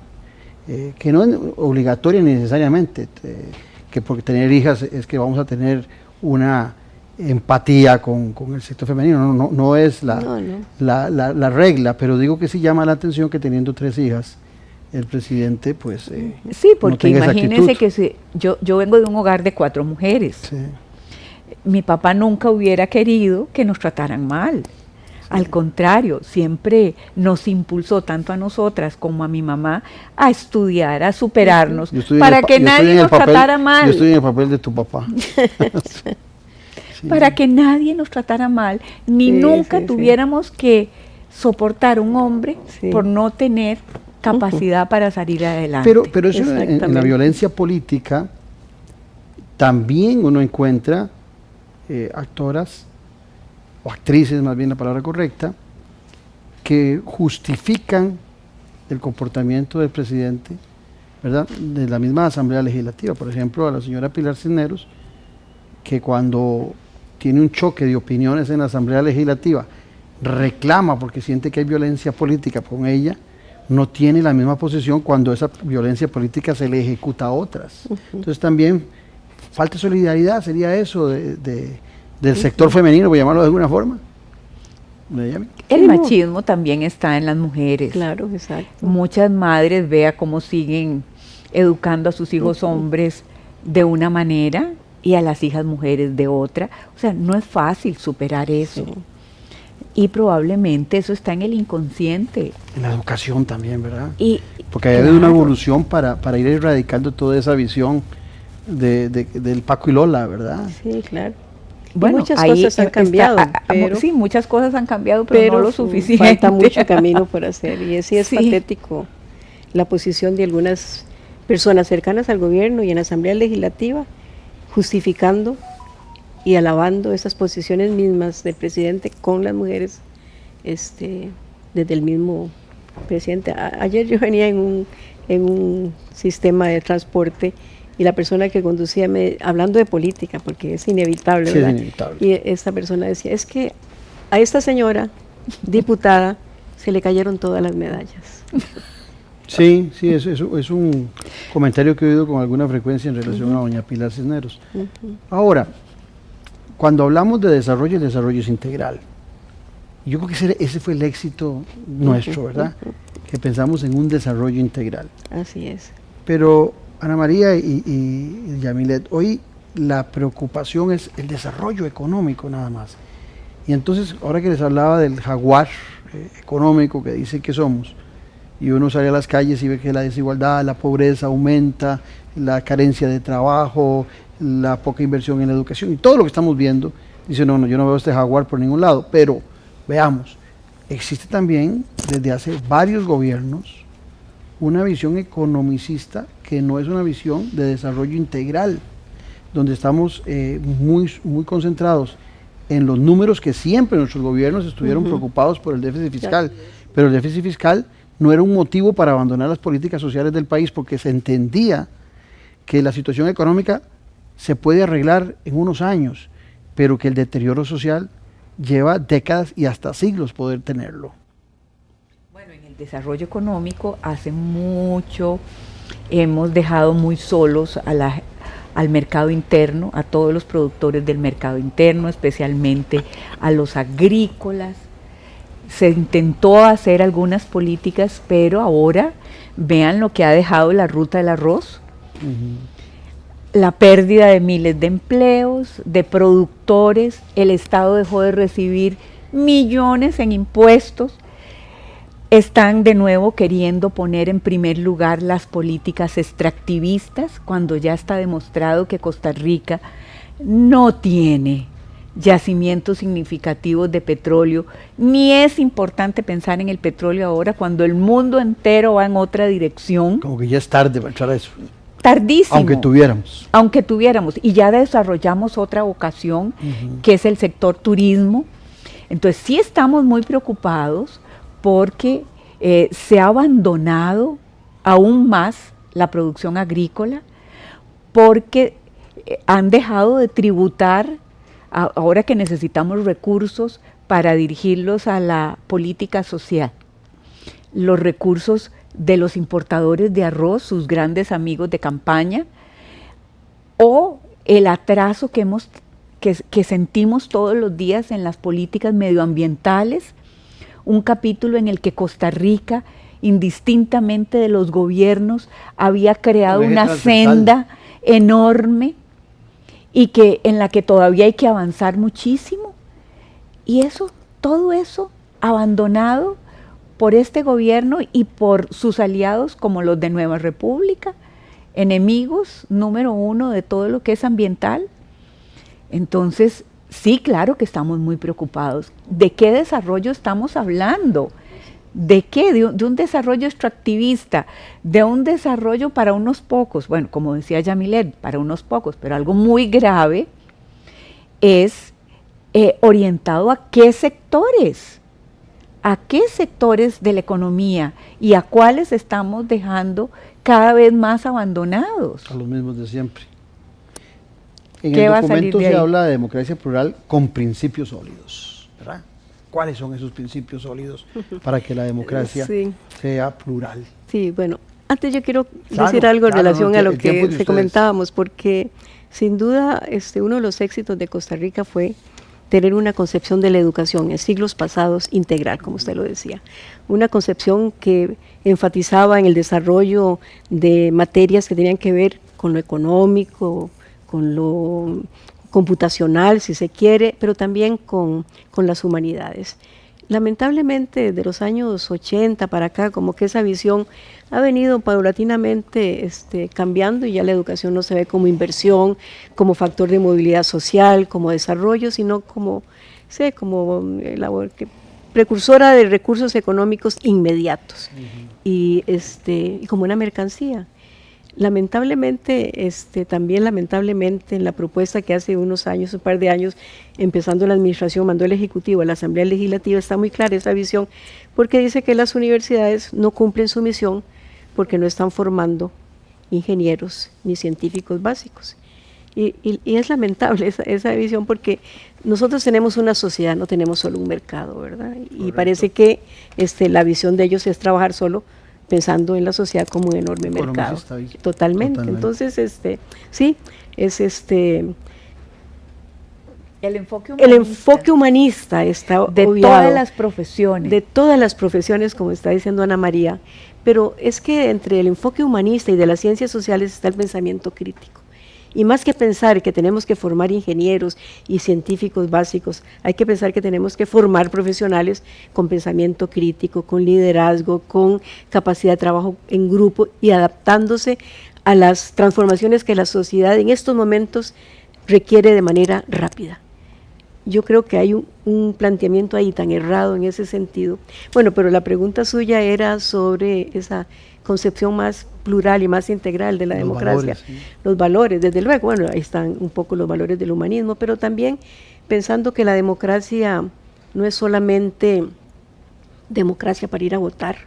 que no es obligatoria ni necesariamente, que porque tener hijas es que vamos a tener una empatía con el sector femenino, no es No, la regla, pero digo que sí llama la atención que teniendo 3 hijas, el presidente pues Sí, no porque tenga esa imagínense actitud. que yo vengo de un hogar de 4 mujeres. Sí. Mi papá nunca hubiera querido que nos trataran mal. Al contrario, siempre nos impulsó tanto a nosotras como a mi mamá a estudiar, a superarnos, Yo estoy en para el pa- que yo estoy nadie en el nos papel- tratara mal. Yo estoy en el papel de tu papá. Sí. Para que nadie nos tratara mal, ni Sí, nunca sí, sí. tuviéramos que soportar un hombre Sí. por no tener capacidad para salir adelante. Pero eso en la Exactamente. violencia política también uno encuentra actoras o actrices, más bien la palabra correcta, que justifican el comportamiento del presidente, ¿verdad? De la misma Asamblea Legislativa. Por ejemplo, a la señora Pilar Cisneros, que cuando tiene un choque de opiniones en la Asamblea Legislativa, reclama porque siente que hay violencia política con ella, no tiene la misma posición cuando esa violencia política se le ejecuta a otras. Entonces también falta solidaridad, sería eso del sector femenino, voy a llamarlo de alguna forma. El machismo también está en las mujeres. Claro, exacto. Muchas madres, vea cómo siguen educando a sus hijos hombres de una manera y a las hijas mujeres de otra. O sea, no es fácil superar eso. Sí. Y probablemente eso está en el inconsciente. En la educación también, ¿verdad? Porque hay claro, una evolución para ir erradicando toda esa visión del Paco y Lola, ¿verdad? Sí, claro. Bueno, muchas cosas han cambiado, pero, sí, muchas cosas han cambiado, pero no lo suficiente. Falta mucho camino por hacer, y así es Sí. patético la posición de algunas personas cercanas al gobierno y en la Asamblea Legislativa, justificando y alabando esas posiciones mismas del presidente con las mujeres, desde el mismo presidente. Ayer yo venía en un sistema de transporte y la persona que conducía, hablando de política, porque es inevitable, Sí, ¿verdad? es inevitable. Y esta persona decía, es que a esta señora diputada se le cayeron todas las medallas. Sí, es un comentario que he oído con alguna frecuencia en relación a doña Pilar Cisneros. Ahora, cuando hablamos de desarrollo, el desarrollo es integral. Yo creo que ese fue el éxito nuestro, ¿verdad? Que pensamos en un desarrollo integral. Así es. Pero Ana María y Yamilet, hoy la preocupación es el desarrollo económico nada más. Y entonces, ahora que les hablaba del jaguar económico que dice que somos, y uno sale a las calles y ve que la desigualdad, la pobreza aumenta, la carencia de trabajo, la poca inversión en la educación y todo lo que estamos viendo, dice, no, yo no veo este jaguar por ningún lado. Pero veamos, existe también desde hace varios gobiernos una visión economicista que no es una visión de desarrollo integral, donde estamos muy concentrados en los números, que siempre nuestros gobiernos estuvieron preocupados por el déficit fiscal, pero el déficit fiscal no era un motivo para abandonar las políticas sociales del país, porque se entendía que la situación económica se puede arreglar en unos años, pero que el deterioro social lleva décadas y hasta siglos poder tenerlo. Bueno, en el desarrollo económico hace mucho hemos dejado muy solos al mercado interno, a todos los productores del mercado interno, especialmente a los agrícolas. Se intentó hacer algunas políticas, pero ahora vean lo que ha dejado la ruta del arroz. La pérdida de miles de empleos, de productores, el Estado dejó de recibir millones en impuestos. Están de nuevo queriendo poner en primer lugar las políticas extractivistas, cuando ya está demostrado que Costa Rica no tiene yacimientos significativos de petróleo, ni es importante pensar en el petróleo ahora cuando el mundo entero va en otra dirección. Como que ya es tarde para echar eso. Tardísimo. Aunque tuviéramos. Y ya desarrollamos otra vocación, que es el sector turismo. Entonces sí estamos muy preocupados porque se ha abandonado aún más la producción agrícola, porque han dejado de tributar, ahora que necesitamos recursos para dirigirlos a la política social. Los recursos de los importadores de arroz, sus grandes amigos de campaña, o el atraso que sentimos todos los días en las políticas medioambientales, un capítulo en el que Costa Rica, indistintamente de los gobiernos, había creado una senda enorme y en la que todavía hay que avanzar muchísimo. Y todo eso abandonado por este gobierno y por sus aliados como los de Nueva República, enemigos número uno de todo lo que es ambiental. Entonces, sí, claro que estamos muy preocupados. ¿De qué desarrollo estamos hablando? ¿De qué? De un desarrollo extractivista, de un desarrollo para unos pocos. Bueno, como decía Yamilet, para unos pocos, pero algo muy grave es orientado a qué sectores. ¿A qué sectores de la economía y a cuáles estamos dejando cada vez más abandonados? A los mismos de siempre. En el documento se habla de democracia plural con principios sólidos, ¿verdad? ¿Cuáles son esos principios sólidos para que la democracia sea plural? Sí, bueno, antes yo quiero decir algo en relación a lo que comentábamos, porque sin duda uno de los éxitos de Costa Rica fue tener una concepción de la educación en siglos pasados integral, como usted lo decía. Una concepción que enfatizaba en el desarrollo de materias que tenían que ver con lo económico, con lo computacional, si se quiere, pero también con las humanidades. Lamentablemente, de los años 80 para acá, como que esa visión ha venido paulatinamente cambiando, y ya la educación no se ve como inversión, como factor de movilidad social, como desarrollo, sino como precursora de recursos económicos inmediatos, y como una mercancía. Lamentablemente, también lamentablemente en la propuesta que hace un par de años, empezando la administración, mandó el Ejecutivo a la Asamblea Legislativa, está muy clara esa visión, porque dice que las universidades no cumplen su misión porque no están formando ingenieros ni científicos básicos. Y es lamentable esa visión, porque nosotros tenemos una sociedad, no tenemos solo un mercado, ¿verdad? Y correcto, parece que la visión de ellos es trabajar solo pensando en la sociedad como un enorme mercado. Totalmente. Entonces, sí, es el enfoque humanista está de obviado, todas las profesiones. De todas las profesiones, como está diciendo Ana María, pero es que entre el enfoque humanista y de las ciencias sociales está el pensamiento crítico. Y más que pensar que tenemos que formar ingenieros y científicos básicos, hay que pensar que tenemos que formar profesionales con pensamiento crítico, con liderazgo, con capacidad de trabajo en grupo y adaptándose a las transformaciones que la sociedad en estos momentos requiere de manera rápida. Yo creo que hay un planteamiento ahí tan errado en ese sentido. Bueno, pero la pregunta suya era sobre esa concepción más plural y más integral de la democracia. Valores, sí. Los valores, desde luego, bueno, ahí están un poco los valores del humanismo, pero también pensando que la democracia no es solamente democracia para ir a votar.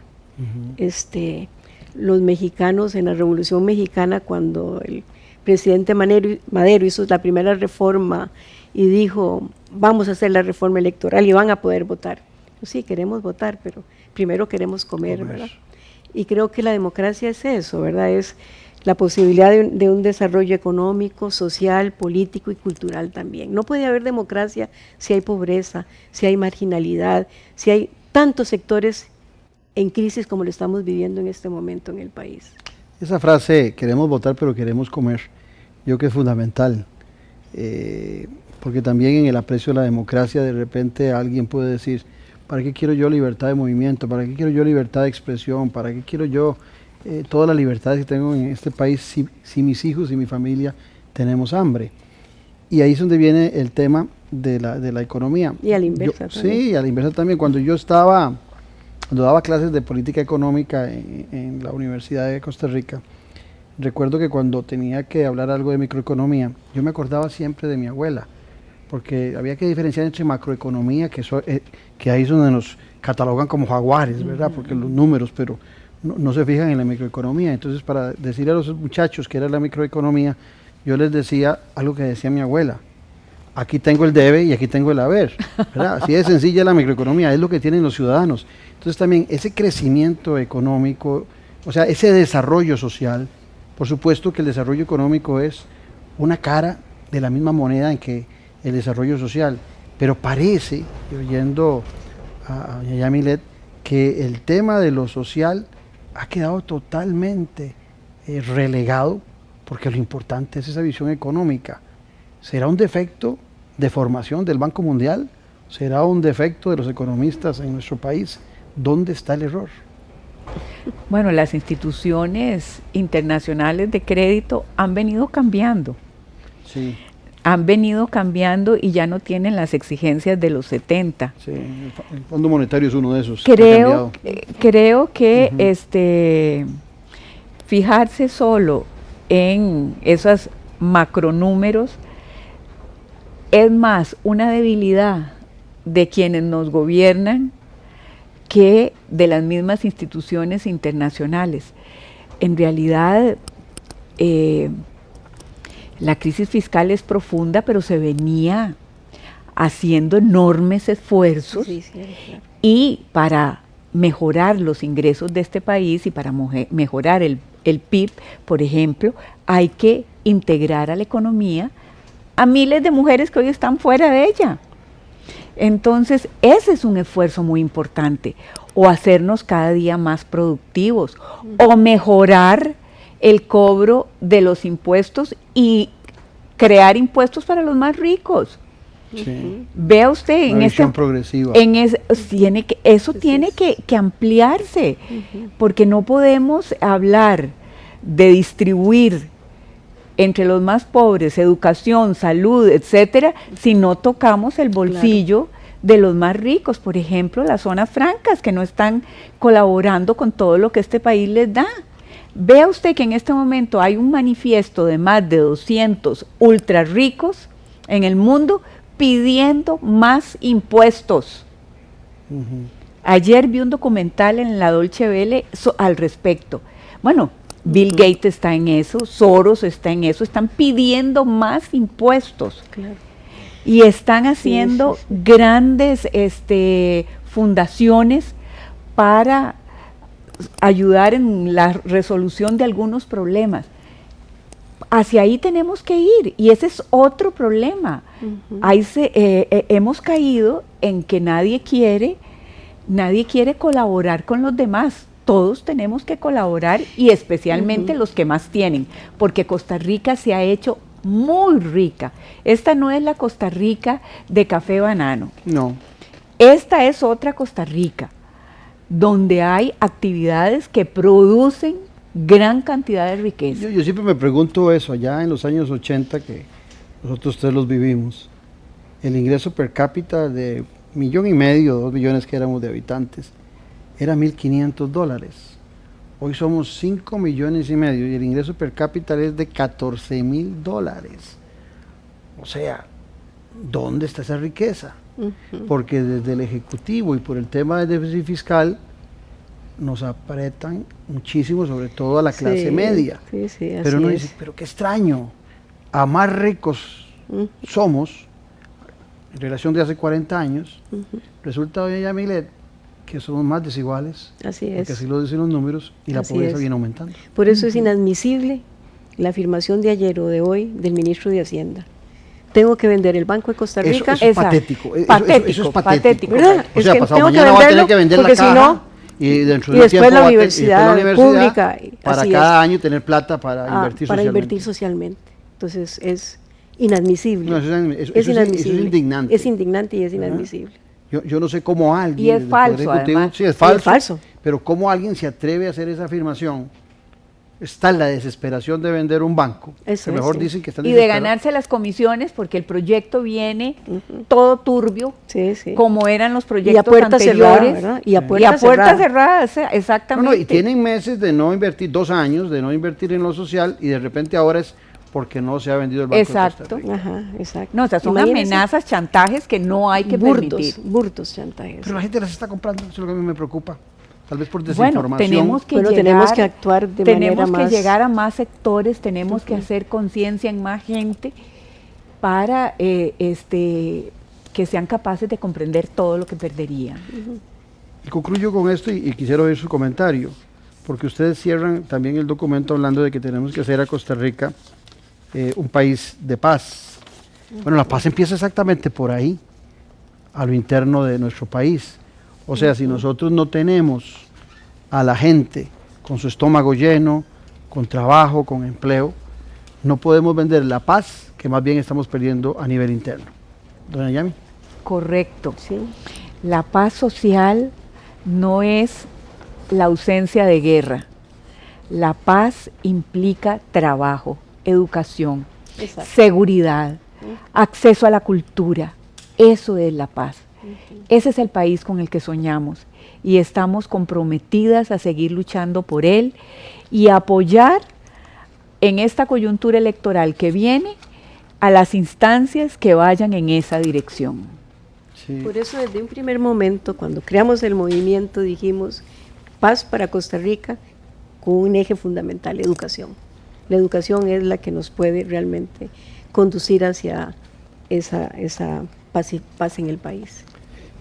Los mexicanos en la Revolución Mexicana, cuando el presidente Madero hizo la primera reforma y dijo, vamos a hacer la reforma electoral y van a poder votar. Pues sí, queremos votar, pero primero queremos comer, ¿verdad? Y creo que la democracia es eso, ¿verdad? Es la posibilidad de un desarrollo económico, social, político y cultural también. No puede haber democracia si hay pobreza, si hay marginalidad, si hay tantos sectores en crisis como lo estamos viviendo en este momento en el país. Esa frase, queremos votar pero queremos comer, yo creo que es fundamental, porque también en el aprecio de la democracia de repente alguien puede decir, ¿para qué quiero yo libertad de movimiento? ¿Para qué quiero yo libertad de expresión? ¿Para qué quiero yo todas las libertades que tengo en este país si mis hijos y mi familia tenemos hambre? Y ahí es donde viene el tema de la economía. Y a la inversa también. Sí, a la inversa también. Cuando daba clases de política económica en la Universidad de Costa Rica, recuerdo que cuando tenía que hablar algo de microeconomía, yo me acordaba siempre de mi abuela, porque había que diferenciar entre macroeconomía, que ahí es donde nos catalogan como jaguares, ¿verdad? Porque los números, pero no se fijan en la microeconomía. Entonces, para decirle a los muchachos que era la microeconomía, yo les decía algo que decía mi abuela: aquí tengo el debe y aquí tengo el haber, ¿verdad? Así de sencilla la microeconomía, es lo que tienen los ciudadanos. Entonces también ese crecimiento económico, o sea, ese desarrollo social, por supuesto que el desarrollo económico es una cara de la misma moneda en que el desarrollo social, pero parece, oyendo a Yamilet, que el tema de lo social ha quedado totalmente relegado, porque lo importante es esa visión económica. ¿Será un defecto de formación del Banco Mundial? ¿Será un defecto de los economistas en nuestro país? ¿Dónde está el error? Bueno, las instituciones internacionales de crédito han venido cambiando. Sí. Han venido cambiando y ya no tienen las exigencias de los 70. Sí, el Fondo Monetario es uno de esos. Creo que fijarse solo en esos macronúmeros es más una debilidad de quienes nos gobiernan que de las mismas instituciones internacionales. En realidad, la crisis fiscal es profunda, pero se venía haciendo enormes esfuerzos y para mejorar los ingresos de este país y para mejorar el PIB, por ejemplo, hay que integrar a la economía a miles de mujeres que hoy están fuera de ella. Entonces, ese es un esfuerzo muy importante, o hacernos cada día más productivos, o mejorar el cobro de los impuestos y crear impuestos para los más ricos. Sí. Vea usted, Una visión progresiva. Eso tiene que ampliarse, porque no podemos hablar de distribuir entre los más pobres educación, salud, etcétera, si no tocamos el bolsillo de los más ricos. Por ejemplo, las zonas francas, que no están colaborando con todo lo que este país les da. Vea usted que en este momento hay un manifiesto de más de 200 ultra ricos en el mundo pidiendo más impuestos. Ayer vi un documental en la Dolce Vele al respecto. Bueno, Bill Gates está en eso, Soros está en eso, están pidiendo más impuestos. Claro. Y están haciendo grandes fundaciones para ayudar en la resolución de algunos problemas. Hacia ahí tenemos que ir, y ese es otro problema. Ahí hemos caído en que nadie quiere colaborar con los demás. Todos tenemos que colaborar, y especialmente los que más tienen, porque Costa Rica se ha hecho muy rica. Esta no es la Costa Rica de café banano. No. Esta es otra Costa Rica, donde hay actividades que producen gran cantidad de riqueza. Yo siempre me pregunto eso, allá en los años 80, que nosotros tres los vivimos, el ingreso per cápita de 1,5 millones, 2 millones que éramos de habitantes, era $1,500. Hoy somos 5,5 millones y el ingreso per cápita es de $14,000. O sea, ¿dónde está esa riqueza? Porque desde el Ejecutivo y por el tema del déficit fiscal nos apretan muchísimo, sobre todo a la clase media. Sí, sí, Pero así uno es. dice, pero qué extraño, a más ricos somos, en relación de hace 40 años, resulta, doña Yamilet, que somos más desiguales, Así es. porque así lo dicen los números, y la Así pobreza es. viene aumentando. Por eso es inadmisible la afirmación de ayer o de hoy del ministro de Hacienda. Tengo que vender el Banco de Costa Rica. Eso es patético. Eso es patético. ¿Verdad? O Es sea, que pasado tengo que mañana va a tener venderlo, que vender la porque si caja, no, y dentro y de un después tiempo la va a universidad pública, para así cada es. año tener plata para invertir Para socialmente. invertir socialmente. Entonces es inadmisible. No, eso es inadmisible. indignante. Es indignante y es inadmisible. Yo no sé cómo alguien... Y es desde el Poder falso, Ejecutivo- además. Sí, es Sí, falso. es falso. Pero cómo alguien se atreve a hacer esa afirmación. Está en la desesperación de vender un banco. Eso que es, mejor sí. dicen que están Y de desesperados. ganarse las comisiones, porque el proyecto viene todo turbio, Sí, sí. como eran los Y a proyectos puerta cerrada, anteriores. ¿verdad? Y a Sí. puerta cerrada, exactamente. No, y tienen meses de no invertir, 2 años de no invertir en lo social, y de repente ahora es porque no se ha vendido el Banco de Costa Exacto. Rica. Ajá, exacto. No, o sea, son Imagínense, amenazas, chantajes que no hay que permitir. burdos chantajes. Pero la gente las está comprando, eso es lo que a mí me preocupa. Tal vez por Bueno, desinformación. tenemos que Bueno, llegar, tenemos que actuar de tenemos manera que más- llegar a más sectores, tenemos que hacer conciencia en más gente para que sean capaces de comprender todo lo que perderían. Y concluyo con esto y quisiera oír su comentario, porque ustedes cierran también el documento hablando de que tenemos que hacer a Costa Rica un país de paz. Bueno, la paz empieza exactamente por ahí, a lo interno de nuestro país. O sea, si nosotros no tenemos a la gente con su estómago lleno, con trabajo, con empleo, no podemos vender la paz que más bien estamos perdiendo a nivel interno. Doña Yami. Correcto. Sí. La paz social no es la ausencia de guerra. La paz implica trabajo, educación, Exacto. seguridad, acceso a la cultura. Eso es la paz. Ese es el país con el que soñamos y estamos comprometidas a seguir luchando por él y apoyar en esta coyuntura electoral que viene a las instancias que vayan en esa dirección. Sí. Por eso desde un primer momento, cuando creamos el movimiento, dijimos paz para Costa Rica con un eje fundamental, educación. La educación es la que nos puede realmente conducir hacia esa paz en el país.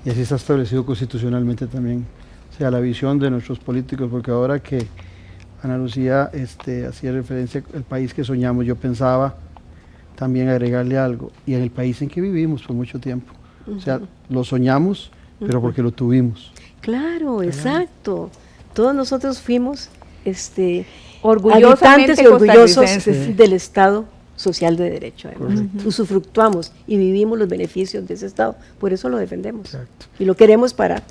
Y así está establecido constitucionalmente también. O sea, la visión de nuestros políticos, porque ahora que Ana Lucía hacía referencia al país que soñamos, yo pensaba también agregarle algo, y en el país en que vivimos por mucho tiempo. O sea, lo soñamos, pero porque lo tuvimos. Claro, exacto. Todos nosotros fuimos Orgullosamente habitantes y orgullosos costarricenses. del Estado social de derecho. Además. Usufructuamos y vivimos los beneficios de ese Estado. Por eso lo defendemos. Exacto. Y lo queremos para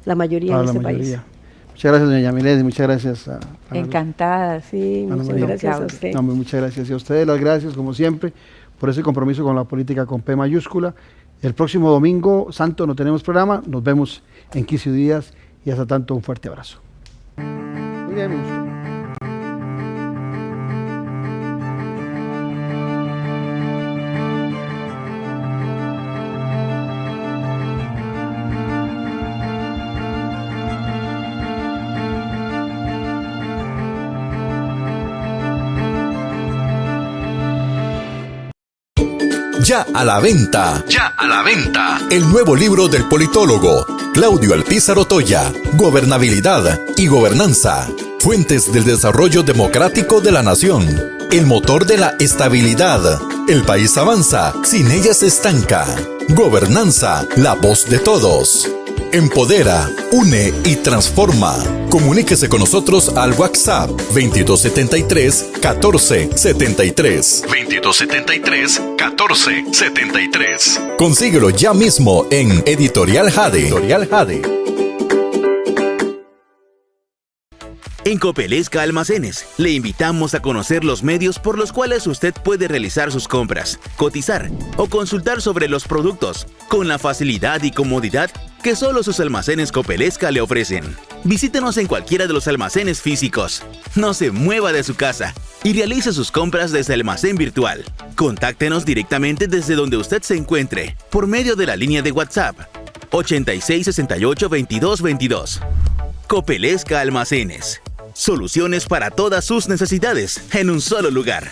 la mayoría Para de la este mayoría. país. Muchas gracias, doña Yamilés, y muchas gracias a Encantada. Sí, Ana muchas María. gracias a Claudio. usted. No, hombre, muchas gracias. Y a ustedes las gracias, como siempre, por ese compromiso con la política con P mayúscula. El próximo domingo santo no tenemos programa. Nos vemos en 15 días y hasta tanto un fuerte abrazo. Muy bien, me gustó. Ya a la venta. Ya a la venta. El nuevo libro del politólogo Claudio Alpizar Otoya. Gobernabilidad y gobernanza. Fuentes del desarrollo democrático de la nación. El motor de la estabilidad. El país avanza, sin ella se estanca. Gobernanza, la voz de todos. Empodera, une y transforma. Comuníquese con nosotros al WhatsApp 2273-1473. 2273-1473. Consíguelo ya mismo en Editorial Jade. Editorial Jade. En Copelesca Almacenes, le invitamos a conocer los medios por los cuales usted puede realizar sus compras, cotizar o consultar sobre los productos, con la facilidad y comodidad que solo sus almacenes Copelesca le ofrecen. Visítenos en cualquiera de los almacenes físicos. No se mueva de su casa y realice sus compras desde el almacén virtual. Contáctenos directamente desde donde usted se encuentre, por medio de la línea de WhatsApp 8668-2222. Copelesca Almacenes. Soluciones para todas sus necesidades en un solo lugar.